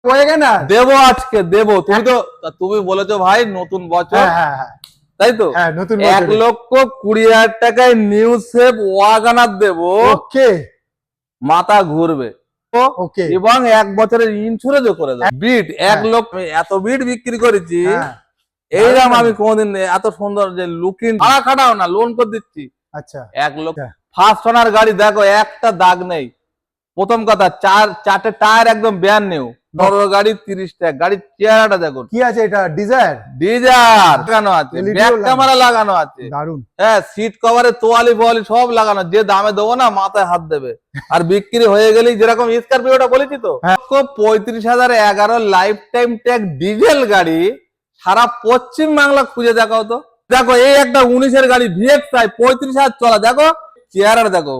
দেবো আজকে দেবো। তুমি বলেছো ভাই নতুন বছর, তাই তো? 1,20,000 টাকায় নিউ শেপ ওয়াগনার দেবো, মাথা ঘুরবে এবং 1 বছরের ইন্স্যুরেন্সও করে দেবো। বিট 1 লক্ষ, এত বিট বিক্রি করেছি এইরকম আমি কোনদিন এত সুন্দর যে লুকিং খাটাও না, লোন করে দিচ্ছি। আচ্ছা 1 লক্ষ। ফার্স্ট ওনার গাড়ি দেখো, একটা দাগ নেই। প্রথম কথা, চারটে টায়ার একদম ব্যান নিউ। বড় গাড়ি 30 টাকা, গাড়ির চেহারাটা দেখো কি আছে। এটা ডিজায়ার লাগানো আছে, ব্যাক ক্যামেরা লাগানো আছে, দারুন। হ্যাঁ, সিট কভারে তোয়ালি ফোয়ালি সব লাগানো। যে দামে দেবো না, মাথায় হাত দেবে। আর বিক্রি হয়ে গেলেই যেরকম স্করপিওটা বলেছি তো, 35,011 লাইফ টাইম ট্যাগ ডিজেল গাড়ি সারা পশ্চিম বাংলা খুঁজে দেখাও তো। দেখো, এই একটা 19-এর গাড়ি VXI 35,000 চলা। দেখো চেহারাটা দেখো,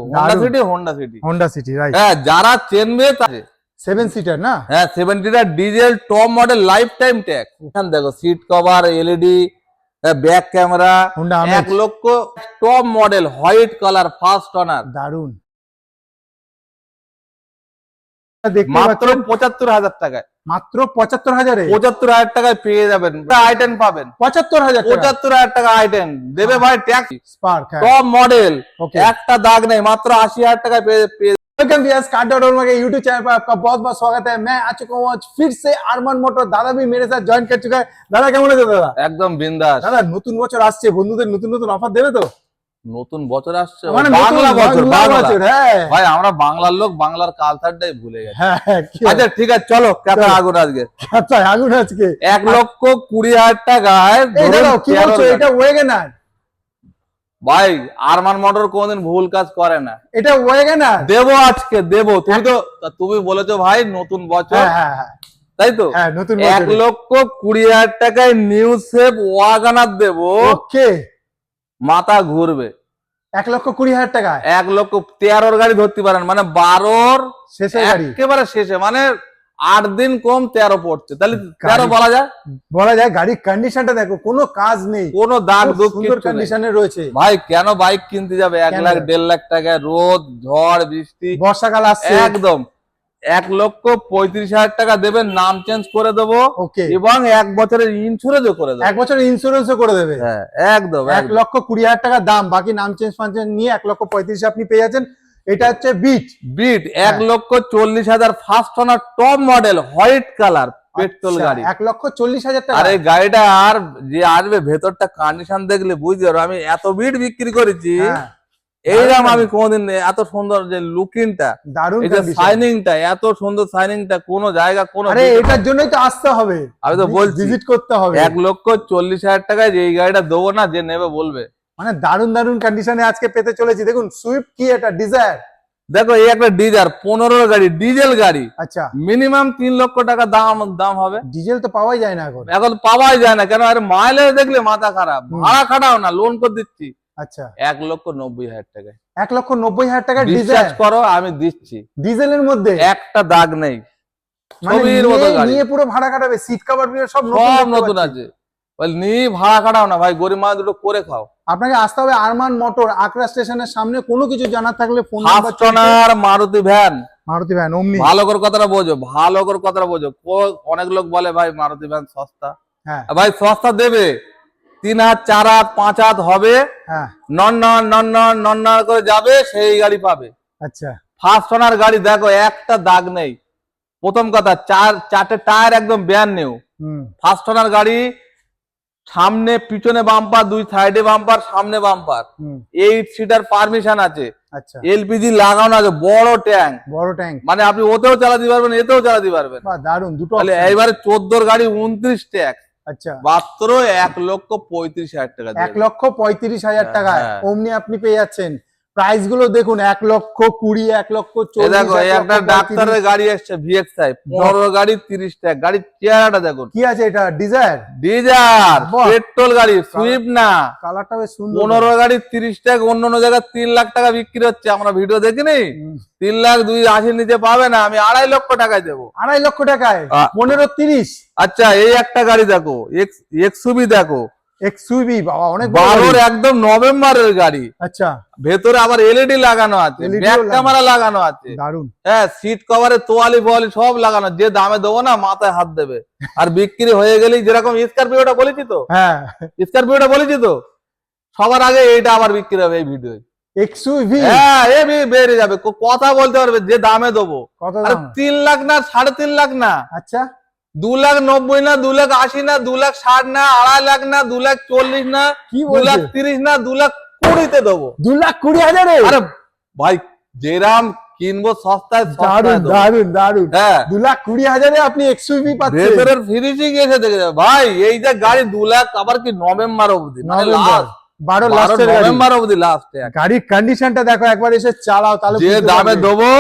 হোন্ডা সিটি রাইট। হ্যাঁ, যারা চেনবে তাদের 7 সিটার না। হ্যাঁ, 7 seater diesel top model life time tag. এখানে দেখো seat cover, LED, back camera, 1 লক্ষ top model white colour first owner, দারুন। মাত্র 75,000 টাকায়, মাত্র 75,000 টাকায় পেয়ে যাবেন। i10 পাবেন 75,000 টাকা i10 দেবে ভাই। ট্যাক্স স্পার্ক টপ মডেল, একটা দাগ নেই, মাত্র 80,000 टाकाय पेয়ে। वेलकम व्यूअर्स, कार.org के यूट्यूब चैनल पर आपका बहुत बहुत स्वागत है। मैं आ चुका हूँ आज फिर से अरमान मोटर। दादा भी मेरे साथ ज्वाइन कर चुका है। दादा কেমন আছো? দাদা একদম বিন্দাস। দাদা নতুন বছর আসছে, বন্ধুদের নতুন নতুন অফার দেবে তো? নতুন বছর আসছে, বাংলা বছর। হ্যাঁ ভাই, আমরা বাংলার লোক, বাংলার কালচারটাই ভুলে গেছি। আচ্ছা ঠিক আছে, চলো কাঁচা আগুন আজকে। কাঁচা আগুন আজকে 1,20,000 টাকায়। কি বলছো, এটা ওয়েগনার? ভাই আরমান মোটর কোনদিন ভুল কাজ করে না। এটা ওয়েগনার দেবো আজকে দেবো। তুমি বলেছো ভাই নতুন বছর, তাই তো? 1,20,000 টাকায় নিউ শেপ ওয়াগনার দেবো, মাথা ঘুরবে। 1,20,000 টাকা 1,13,000 গাড়ি ধরতে পারেন, মানে 12 শেষে গাড়ি, একেবারে শেষে, মানে 8 দিন কম 13 পড়ছে, তাহলে 13 বলা যায়। গাড়ির কন্ডিশনটা দেখো, কোনো কাজ নেই, কোনো দাগ দুঃখ কন্ডিশনে রয়েছে। ভাই কেন বাইক কিনতে যাবে 1 লাখ 1.5 লাখ টাকা? রোদ ঝড় বৃষ্টি, বর্ষাকাল আসছে, একদম 1,35,000 টাকা দেবেন, নাম চেঞ্জ করে দেবো এবং 1 বছরের ইন্স্যুরেন্সও করে দেবো। 1 বছরের ইন্স্যুরেন্সও করে দেবে। হ্যাঁ একদম। 1,20,000 টাকা দাম, বাকি নাম চেঞ্জ ফাঞ্চেঞ্জ নিয়ে 1,35,000 আপনি পেয়ে যাচ্ছেন। এটা হচ্ছে Beat 1,40,000 first owner top model white colour petrol গাড়ি, 1,40,000 টাকা। আর এই গাড়িটা আর যে আসবে, ভেতরটা কন্ডিশন দেখলে বুঝতে পারবে। আমি এত বিট বিক্রি করেছি, এইরকম আমি কোনদিন এত সুন্দর যে লুকিংটা, দারুণ, শাইনিংটা, এত সুন্দর শাইনিংটা কোন জায়গা কোন। আরে এটার জন্যই তো আসতে হবে, আমি তো বলছি ভিজিট করতে হবে। 1,40,000 টাকায় যে এই গাড়িটা দেবো না, যে নেবে বলবে। মানে দারুণ দারুণ কন্ডিশনে আজকে পেতে চলেছি। দেখুন সুইফট কি এটা ডিজায়ার, দেখো এই একটা ডিজায়ার 15 গাড়ি, ডিজেল গাড়ি। আচ্ছা, মিনিমাম 3 লক্ষ টাকা দাম হবে। ডিজেল তো পাওয়াই যায় না এখন পাওয়াই যায় না। কেন? আরে মাইলেজ দেখলে মাথা খারাপ। ভাড়া খাটাও না, লোন করে দিচ্ছি। আচ্ছা 1,90,000 টাকা, 1,90,000 টাকা ডিজেল করো, আমি দিচ্ছি। ডিজেলের মধ্যে একটা দাগ নেই, ছবির মতো গাড়ি। নিয়ে পুরো ভাড়া কাটাবে, সিট কভার সব নতুন আছে। নিয়ে ভাড়া কাটাও না ভাই, গরিব মানুষ দুটো করে খাও। আপনাকে আসতে হবে আরমান মোটর, আকরা স্টেশনের সামনে। কোনো কিছু জানার থাকলে ফোন নাম্বার। মারুতি ভ্যান ওমনি। ভালো করে কথাটা বোঝো, ভালো করে কথাটা বোঝো। অনেক লোক বলে ভাই মারুতি ভ্যান সস্তা। হ্যাঁ ভাই সস্তা দেবে, 3 হাত 4 হাত 5 হাত হবে, নন করে যাবে, সেই গাড়ি পাবে। আচ্ছা, ফার্স্ট ওনার গাড়ি দেখো, একটা দাগ নেই। প্রথম কথা, চারটে টায়ার একদম ব্যান নিউ। ফার্স্ট ওনার গাড়ি, সামনে পিছনে বাম্পার, 2 সাইডে বাম্পার, সামনে বাম্পার, 8 সিটার পারমিশন আছে। আচ্ছা, এলপিজি লাগানো আছে, বড় ট্যাঙ্ক, মানে আপনি ওতেও চালাতে পারবেন, এতেও চালাতে পারবেন। দারুন দুটো। এইবারে 14 গাড়ি 29 ট্যাক্স। আচ্ছা, মাত্র 1,35,000 টাকা, 1,35,000 টাকায় অমনি আপনি পেয়ে যাচ্ছেন। প্রাইস গুলো দেখুন, 1,20,000, 1,40,000। দেখো এই একটা ডাক্তারের গাড়ি আসছে VXI 15 গাড়ি 30 টাকা। গাড়ির চেহারাটা দেখুন কি আছে। এটা ডিজায়ার পেট্রোল গাড়ি, সুইফট না। কালারটা বেশ সুন্দর। 15 গাড়ি 30 টাকা, অন্য জায়গায় 3 লাখ টাকা বিক্রি হচ্ছে। আমরা ভিডিও দেখিনি, 3,80,000 নিচে পাবে না। আমি 2.5 লক্ষ টাকায় দেবো। 2.5 লক্ষ টাকায় 15 30। আচ্ছা এই একটা গাড়ি দেখো, XUV দেখো, এক্সইউভি বাবা অনেক 12 একদম নভেম্বরের গাড়ি। আচ্ছা, ভেতরে আবার এলইডি লাগানো আছে, ব্যাক ক্যামেরা লাগানো আছে, দারুন। হ্যাঁ, সিট কভারে তোয়ালি ফোয়ালি সব লাগানো। যে দামে দেবো না মাথায় হাত দেবে। আর বিক্রি হয়ে গেলেই যেরকম স্করপিওটা বলেছি তো, হ্যাঁ স্করপিওটা বলেছি তো, সবার আগে এইটা আবার বিক্রি হবে এই ভিডিও। এক্সইউভি, হ্যাঁ বেড়ে যাবে, কথা বলতে পারবে যে দামে দেবো। কত আরে দাম? 3 লাখ না 3.5 লাখ না, আচ্ছা, 2,90,000 না 2,80,000 না 2,60,000 না 2.5 লাখ না 2,40,000 না কি বলছে? 2,30,000 না 2,20,000 তে দেবো। 2,20,000 আরে ভাই যেরাম কিনবো সস্তায় দারুন দেবো। দারুন দারুন। হ্যাঁ 2,20,000 আপনি এক্সইউভি পাচ্ছেন। ভেতরের ফিনিশিং এসে দেখে যাবে ভাই। এই যে গাড়ি 2 লাখ, আবার কি নভেম্বর অবধি, মানে নভেম্বর 12 লাস্টের গাড়ি। নভেম্বর অবধি লাস্ট। গাড়ির কন্ডিশনটা দেখো, একবার এসে চালাও তাহলে যে দামে দেবো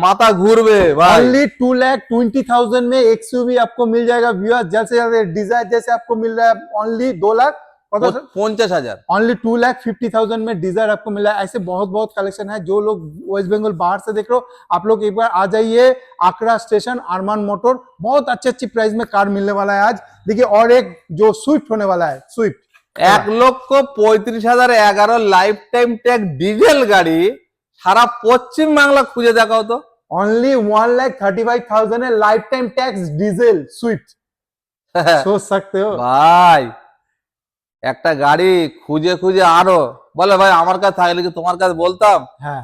माता घूरबे भाई। ओनली 2,20,000 में एक्सयूवी आपको मिल जाएगा व्यूअर। जैसे डिजायर जैसे आपको मिल रहा है ओनली 2,50,000, ओनली 2,50,000 में डिजायर आपको मिल रहा है। ऐसे बहुत बहुत कलेक्शन है। जो लोग वेस्ट बंगाल बाहर से देख रहे हो, आप लोग एक बार आ जाइए आकरा स्टेशन, अरमान मोटर। बहुत अच्छी अच्छी प्राइस में कार मिलने वाला है आज। देखिए और एक जो स्विफ्ट होने वाला है, Swift 1,35,011 life time tag diesel গাড়ি সারা পশ্চিম বাংলা খুঁজে দেখাও তো। Only 1,35,000 life time tax diesel Swift. सोच सकते हो ভাই একটা গাড়ি খুঁজে খুঁজে আরো বলে ভাই আমার কাছে থাকলে কি তোমার কাছে বলতাম।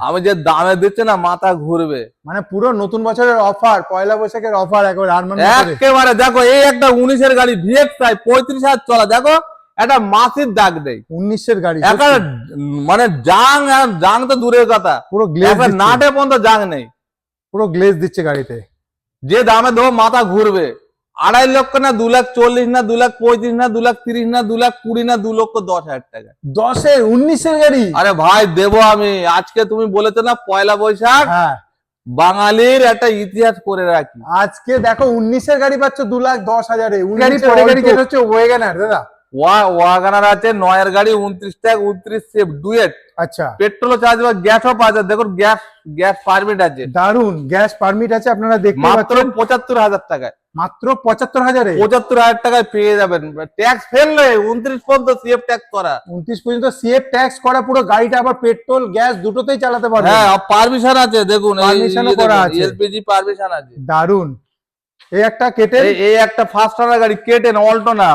আমি যে দামে দিচ্ছি না মাথা ঘুরবে। মানে পুরো নতুন বছরের অফার, পয়লা বৈশাখের অফার একবার আরমান একেবারে। দেখো এই একটা 19-এর গাড়ি VX5 35,000 চলা, দেখো একটা মাসির দাগ নেই। 19-এর গাড়ি একটা মানে জাং তো দূরের কথা, পুরো গ্লেজ, নাটে পর্যন্ত জাং নেই, পুরো গ্লেজ দিচ্ছে গাড়িতে। যে দামে দেবো মাথা ঘুরবে। 2.5 লক্ষ না 2,40,000 না 2,35,000 না 2,30,000 না 2,20,000 না 2,10,000 টাকা। 10-এর 19-এর গাড়ি। আরে ভাই দেবো আমি। আজকে তুমি বলেছো না পয়লা বৈশাখ, বাঙালির একটা ইতিহাস করে রাখি। আজকে দেখো 19-এর গাড়ি পাচ্ছ 2,10,000-এ। গাড়ি পরে গাড়ি যেটা হচ্ছে ওয়েগনার দাদা, ওয়াগনার আছে 9-এর গাড়ি 29 টাকা 29 সেফ ডুয়েট। আচ্ছা, পেট্রোল চার্জ বা গ্যাসও পাওয়া যায়। দেখো গ্যাস পারমিট আছে, দারুন গ্যাস পারমিট আছে। আপনারা দেখতে মাত্র 75,000 টাকায়, মাত্র 75,000-এ 75,000 টাকায় পেয়ে যাবেন। ট্যাক্স ফেললে 29 পর্যন্ত সিএফ ট্যাক্স করা, 29 পর্যন্ত সিএফ ট্যাক্স করা। পুরো গাড়িটা আবার পেট্রোল গ্যাস দুটোতেই চালাতে পারবে। হ্যাঁ পারমিশন আছে, দেখুন পারমিশনও করা আছে, এলপিজি পারমিশন আছে। দারুন। এই একটা কেটেন, এই একটা ফার্স্ট ওনার গাড়ি কেটেন, অল্টো না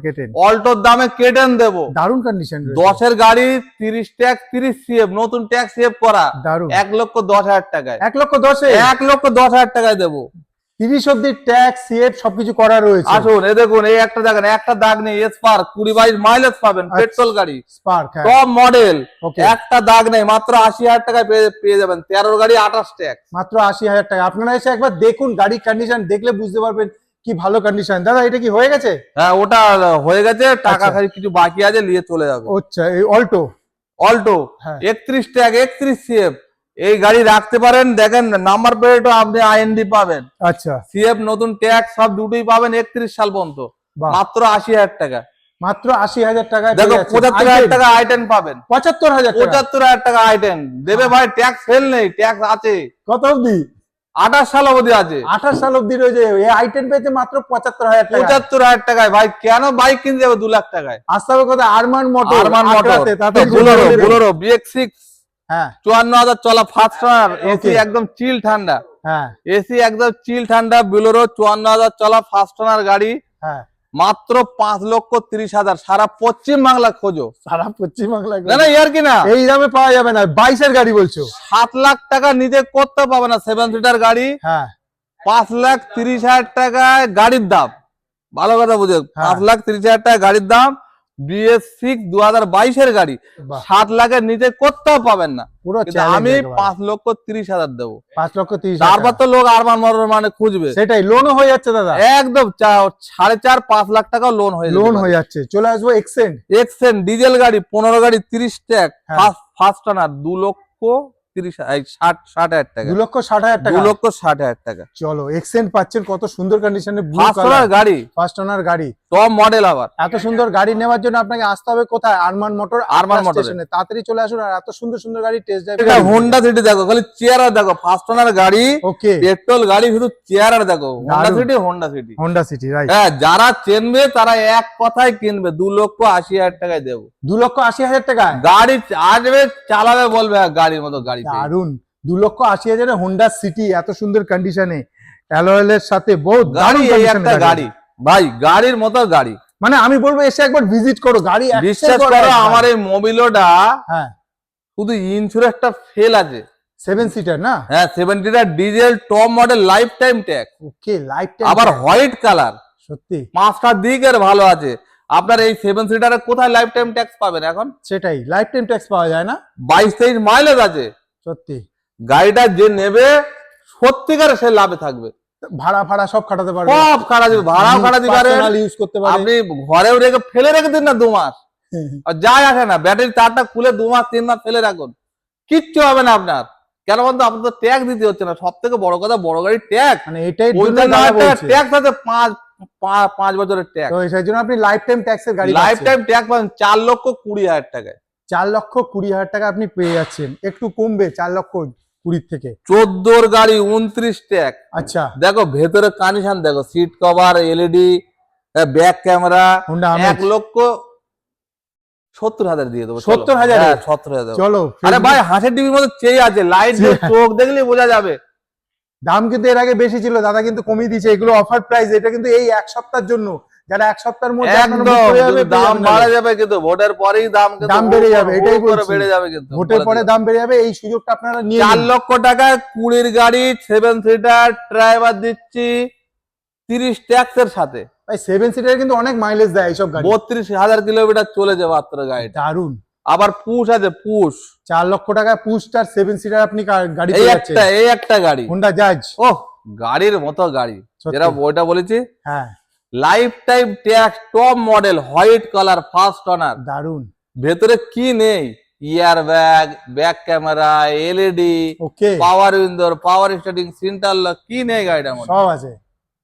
কেটেন। অল্টোর দামে কেটেন দেবো। দারুন কন্ডিশন। 10-এর গাড়ি 30 ট্যাক্স 30 সিএফ, নতুন ট্যাক্স সেভ করা। দারুন। 1,10,000 টাকায়, 1,10,000-এ 1,10,000 টাকায় দেবো। 30 অব্দি ট্যাক্স সিএফ সবকিছু করা রয়েছে। আসুন এই দেখুন, এই একটা দেখেন, একটা দাগ নেই। স্পার্ক 20-22 মাইলেজ পাবেন, পেট্রোল গাড়ি, স্পার্ক টপ মডেল, একটা দাগ নেই। মাত্র 80,000 টাকায় পেয়ে যাবেন। 13-এর গাড়ি 28 ট্যাক্স, মাত্র 80,000 টাকা। আপনারা এসে একবার দেখুন গাড়ির কন্ডিশন, দেখলে বুঝতে পারবেন কি ভালো কন্ডিশন। দাদা এটা কি হয়ে গেছে? হ্যাঁ ওটা হয়ে গেছে, টাকা খালি কিছু বাকি আছে, নিয়ে চলে যাবে। আচ্ছা, এই অল্টো 31 ট্যাগ 31 সিএফ এই গাড়ি রাখতে পারেন। দেখেন নাম্বার প্লেটও আপনি আইএনডি পাবেন। আচ্ছা, সিএফ নতুন ট্যাক্স সব দুটোই পাবেন 31 সাল পর্যন্ত। মাত্র 80,000 টাকা, মাত্র 80,000 টাকা। দেখো 75,000 টাকা আইটেন পাবেন। 75,000 টাকা আইটেন দেবে ভাই। ট্যাক্স ফেল নেই, ট্যাক্স আছে। কত অবধি? 28 সাল অবধি আছে। 28 সাল অবধি রয়েছে। এই আইটেন পেয়েছে মাত্র 75,000 টাকা। 75,000 টাকায় ভাই কেন বাইক কিনতে যাবে 2 লাখ টাকায়? আসতে হবে কোথায়? আরমান মোটর। বুলেরো BX6 54,000 চলা ফার্স্ট ওনার, এসি একদম চিল ঠান্ডা। এসি একদম চিল ঠান্ডা বুলেরো 54,000 চলা ফার্স্ট ওনার গাড়ি। মাত্র 5,30,000। সারা পশ্চিম বাংলা খোঁজো, সারা পশ্চিম বাংলা না ইয়ার কি না, এই দামে পাওয়া যাবে না। 22-এর গাড়ি বলছো? 7 লাখ টাকা নিজে করতে পাবে না 7 সিটার গাড়ি। 5,30,000 টাকায় গাড়ির দাম। ভালো কথা বুঝে, 5,30,000 টাকা গাড়ির দাম। BS6 2022-এর গাড়ি 7 লাখের নিচে করতেও পাবেন না। আমি 5,30,000 দেবো। 5,30,000। তারপর তো লোক আরমান মোটর মানে খুঁজবে। সেটাই, লোনও হয়ে যাচ্ছে দাদা। একদম 4.5-5 লাখ টাকা লোন হয়ে যাচ্ছে। চলে আসবো এক্সেন্ট ডিজেল গাড়ি 15 গাড়ি 30 ট্যাগ ফার্স্ট ওনার 2,30,000 60,000 টাকা। 2,60,000 টাকা। 2,60,000 টাকা। চলো এক্সেন্ট পাচ্ছেন কত সুন্দর কন্ডিশনে, ব্লু ফার্স্ট কালার গাড়ি, ফার্স্ট ওনার গাড়ি, টপ মডেল আবার। এত সুন্দর গাড়ি নেওয়ার জন্য আপনাকে আসতে হবে কোথায়? আরমান মোটর, আরমান মোটরে। স্টেশনে। তাড়াতাড়ি চলে আসুন আর এত সুন্দর সুন্দর গাড়ি টেস্ট ড্রাইভ। এটা হোন্ডা সিটি দেখো, খালি চেয়ার দেখো, ফার্স্ট ওনার গাড়ি, ওকে, পেট্রোল গাড়ি, শুধু চেয়ার দেখো। Honda city, Honda city, Honda city, right. হ্যাঁ, যারা চেনবে তারা এক কথায় কিনবে, 2,80,000 টাকায় দেবো। 2,80,000 টাকা গাড়ি আসবে, চালাবে, বলবে গাড়ির মতো গাড়ি। দারুন, 2,80,000 হোন্ডা সিটি এত সুন্দর কন্ডিশনে, অ্যালয়ের সাথে, বহুত গাড়ি। দারুণ এই condition একটা গাড়ি ভাই, গাড়ির মতো গাড়ি। মানে আমি বলবো এসে একবার ভিজিট করো, গাড়ি বিশ্বাস করো, আমার এই মোবিলোটা হ্যাঁ শুধু ইন্স্যুরেন্সটা ফেল আছে। 7 সিটার না? হ্যাঁ, 70 diesel, top model, life time tax, okay, life time, আবার হোয়াইট কালার, সত্যি 5টা দিকের ভালো আছে। আপনার এই 7 সিটারে কোথায় লাইফ টাইম ট্যাক্স পাবেন এখন? সেটাই, লাইফ টাইম ট্যাক্স পাওয়া যায় না? 22-23 মাইলেজ আছে। সত্যি, গাড়িটা যে নেবে সত্যিকারে সে লাভে থাকবে। ভাড়া ফাড়া সব খাটাতে পারবে, সব খাড়া দিবে, ভাড়াও খাড়া দিবে, পার্সোনাল ইউজ করতে পারবে। আপনি ঘরেও রেখে ফেলে রেখে দিন না 2 মাস, আর যাই আসে না, ব্যাটারি তারটা খুলে 2 মাস 3 মাস ফেলে রাখুন, কিচ্ছু হবে না আপনার। কেন বলতো, আপনার তো ট্যাক্স দিতে হচ্ছে না। সব থেকে বড় কথা, বড় গাড়ির ট্যাক্স, মানে এটাই জন্য ট্যাক্স আছে 5 বছরের ট্যাক্স। তো সেই জন্য আপনি লাইফ টাইম ট্যাক্সের গাড়ি, লাইফ টাইম ট্যাক্স পাবেন 4,20,000 টাকায়। 4,20,000 টাকা আপনি পেয়ে যাচ্ছেন, একটু কমবে 4,20,000 থেকে। 14 গাড়ি 29 ট্যাক্স। আচ্ছা, দেখো ভেতরে কন্ডিশন দেখো, seat cover, LED, back camera, Honda Amaze. 1,70,000 দিয়ে দেবো। 70,000? হ্যাঁ, 70,000। চলো, আরে ভাই, হাঁসের টিভির মধ্যে চেয়ে আছে, লাইট চোখ দেখলে বোঝা যাবে। দাম কিন্তু এর আগে বেশি ছিল, দাদা কিন্তু কমিয়ে দিয়েছে, এগুলো অফার প্রাইস। এটা কিন্তু এই এক সপ্তাহের জন্য, যারা এক সপ্তাহের মধ্যে একদম দাম বাড়া যাবে, কিন্তু ভোটের পরেই দাম বেড়ে যাবে, এটাই বলছি, বেড়ে যাবে। কিন্তু ভোটের পরে দাম বেড়ে যাবে, এই সুযোগটা আপনারা নিয়ে 4 লক্ষ টাকায় 20 গাড়ি 7 সিটার ড্রাইভার দিচ্ছি 30 ট্যাক্সের সাথে। ভাই 7 সিটার কিন্তু অনেক মাইলেজ দেয় এইসব গাড়ি। 32,000 কিলোমিটার চলেছে মাত্র গাড়িটা। দারুন। আবার পুশ আছে, পুশ। 4 লক্ষ টাকা পুশটার 7 সিটার আপনি গাড়ি এই পেয়ে যাচ্ছেন। এই একটা গাড়ি, হোন্ডা জাজ। ওহ, গাড়ির মতো গাড়ি, যেটা ওইটা বলেছি। হ্যাঁ, life time tax, top model, white colour, first owner. দারুন। ভেতরে কি নেই? Air bag, back camera, LED, okay, power উইন্ডোর, পাওয়ার স্টার্টিং, সেন্টার লক, কি নেই গাড়িটার মধ্যে? সব আছে,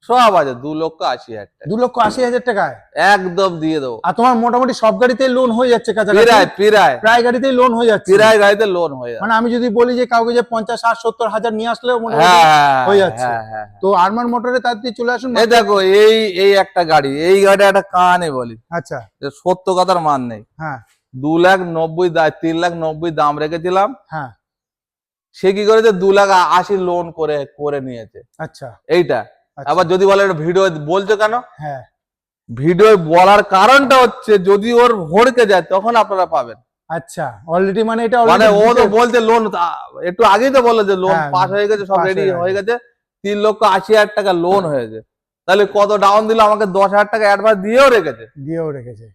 সব আছে। 2,80,000 টাকা, 2,80,000 টাকায় একদম দিয়ে দেবো। আর তোমার মোটামুটি সব গাড়িতেই লোন হয়ে যাচ্ছে, কাছাকাছি প্রায় গাড়িতেই লোন হয়ে যাচ্ছে। প্রায় গাড়িতে লোন হয়ে যাচ্ছে। মানে আমি যদি বলি যে কাউকে যে 50, 60, 70 হাজার নিয়ে আসলেও মোটামুটি হ্যাঁ, হয়ে যাচ্ছে। হ্যাঁ। তো আরমান মোটরে তাড়াতাড়ি চলে আসুন। এই দেখো, এই একটা গাড়ি, এই গাড়িটা একটা কানে বলি, আচ্ছা, যে সত্য কথার মান নেই। হ্যাঁ 2,90,000, 3,90,000 দাম রেখেছিলাম। হ্যাঁ, সে কি করেছে, 2,80,000 লোন করে নিয়েছে আচ্ছা। এইটা। আচ্ছা। আবার যদি বলে ভিডিও বলছো কেন, হ্যাঁ, ভিডিও বলার কারণটা হচ্ছে, যদি ওর হড়কে যায় তখন আপনারা পাবেন। আচ্ছা, অলরেডি মানে এটা মানে ও তো বলছে লোন, একটু আগেই তো বললো যে লোন হ্যাঁ, পাস হয়ে গেছে, সব pass রেডি হয়ে হয়ে গেছে, 3,80,000 টাকা লোন হয়েছে। তাহলে কত ডাউন দিল, আমাকে 10,000 টাকা অ্যাডভান্স দিয়েও রেখেছে।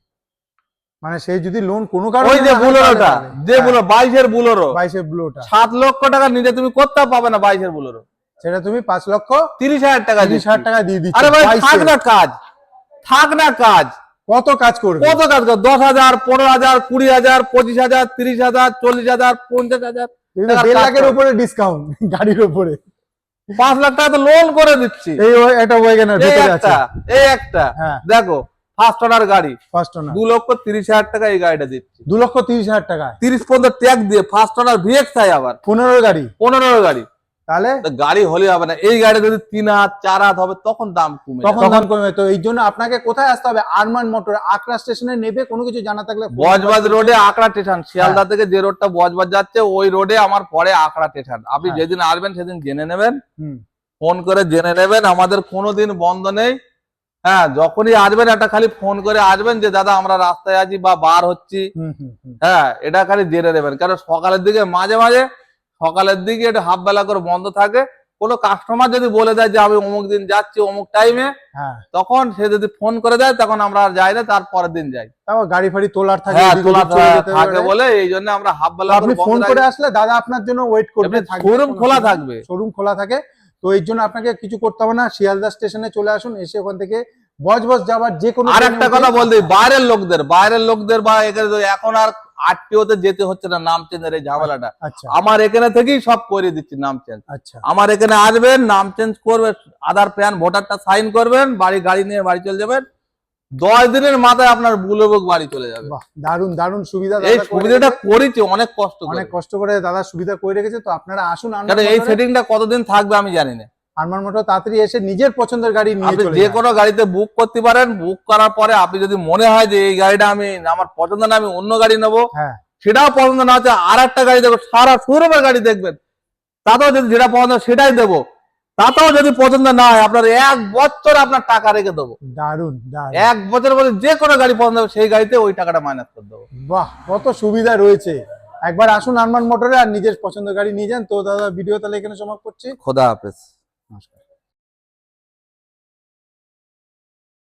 মানে সেই যদি লোন কোনো কারণে, ওই যে বুলোরোটা, যে বুলোরো 22-এর বুলোরো, 22 ব্লুটা 7 লক্ষ টাকা নিজে তুমি কোথাও পাবে না। 22-এর বুলোরো সেটা তুমি 5,30,000 টাকা 30,000 টাকা দিয়ে দিচ্ছ। আরে ভাই, 22 থাক না কাজ, কত কাজ করবে? কত কাজ কর? 10,000, 15,000, 20,000, 25,000, 30,000, 40,000, 50,000, 1.5 লাখের উপরে ডিসকাউন্ট গাড়ির উপরে। 5 লাখ টাকা তো লোন করে দিচ্ছি। এটা ওয়াগনার ভিতরে আছে, এই একটা হ্যাঁ দেখো, ফার্স্ট ওনার গাড়ি, ফার্স্ট ওনার 2,30,000 টাকা এই গাড়িটা দিচ্ছি। 2,30,000 টাকা 30 পর্যন্ত ট্যাক্স দিয়ে, ফার্স্ট ওনার ভিএক্সআই, আবার 15 গাড়ি, 15 গাড়ি। তাহলে গাড়ি হলে হবে না, এই গাড়ি যদি 3 হাত 4 হাত হবে তখন দাম কমে, তখন দাম কমে। তো এই জন্য আপনাকে কোথায় আসতে হবে? আরমান মোটর, আকরা স্টেশনে নেবে। কোনো কিছু জানা থাকলে বজবাজ রোডে আকড়া স্টেশন, শিয়ালদা থেকে যে রোডটা বজবাজ যাচ্ছে ওই রোডে আমার পরে আকড়া স্টেশন। আপনি যেদিন আসবেন সেদিন জেনে নেবেন, ফোন করে জেনে নেবেন, আমাদের কোনোদিন বন্ধ নেই। হ্যাঁ, যখনই আসবেন একটা খালি ফোন করে আসবেন যে দাদা আমরা রাস্তায় আছি বা বার হচ্ছি। হ্যাঁ, এটা খালি জেনে নেবেন, কারণ সকালের দিকে মাঝে মাঝে সকালের দিকে একটু হাফ বেলা করে বন্ধ থাকে। কোনো কাস্টমার যদি বলে দেয় যে আমি অমুক দিন যাচ্ছি অমুক টাইমে, তখন সে যদি ফোন করে দেয় তখন আমরা আর যাই না, তার পরের দিন যাই। গাড়ি ফাড়ি তোলার থাকে, থাকে বলে এই জন্য আমরা হাফ বেলা আপনি ফোন করে আসলে দাদা আপনার জন্য ওয়েট করবে, শোরুম খোলা থাকবে, শোরুম খোলা থাকে। তো এই জন্য আপনাকে কিছু করতে হবে না, শিয়ালদা স্টেশনে চলে আসুন, এসে ওখান থেকে বজবজ যাবার যে কোনো। আর একটা কথা বলতে, বাইরের লোকদের বা এখানে এখন আর আরটিওতে যেতে হচ্ছে না নাম চেঞ্জের এই ঝামেলাটা। আচ্ছা আমার এখানে থেকেই সব করে দিচ্ছি নাম চেঞ্জ। আচ্ছা আমার এখানে আসবেন, নাম চেঞ্জ করবেন, আধার প্যান ভোটারটা সাইন করবেন, গাড়ি নিয়ে বাড়ি চলে যাবেন। 10 দিনের মাথায় আপনার বুলেবুক বাড়ি চলে যাবে। বাহ, দারুন দারুন সুবিধা এই দাদা করে সুবিধাটা রেখেছে। করেছি অনেক কষ্ট করে। অনেক কষ্ট করে দাদা সুবিধা করে রেখেছে। তো আপনারা আসুন কারণ এই আরমান সেটিংটা কতদিন থাকবে আমি জানি না। মোটর, তাড়াতাড়ি এসে নিজের পছন্দের গাড়ি নিয়ে আপনি চলে যে যান। কোনো গাড়িতে বুক করতে পারেন। বুক করার পরে আপনি যদি মনে হয় যে এই গাড়িটা আমার পছন্দ না, আমি অন্য গাড়ি নেবো, হ্যাঁ সেটাও পছন্দ না হচ্ছে আর একটা গাড়ি দেবো, সারা শোরুমের গাড়ি দেখবেন, তাতেও যদি যেটা পছন্দ সেটাই দেবো। তাতেও যদি পছন্দ না হয় আপনার 1 বছর আপনার টাকা রেখে দেবো। দারুন দারুন 1 বছরের মধ্যে যে কোনো গাড়ি পছন্দ হবে সেই গাড়িতে ওই টাকাটা মাইনাস করে দেবো। বাহ, কত সুবিধা রয়েছে। একবার আসুন আরমান মোটরে আর নিজের পছন্দের গাড়ি নিয়ে যান। তো দাদা ভিডিও তাহলে এখানে সমাপ্ত করছি। খোদা হাফেজ। নমস্কার।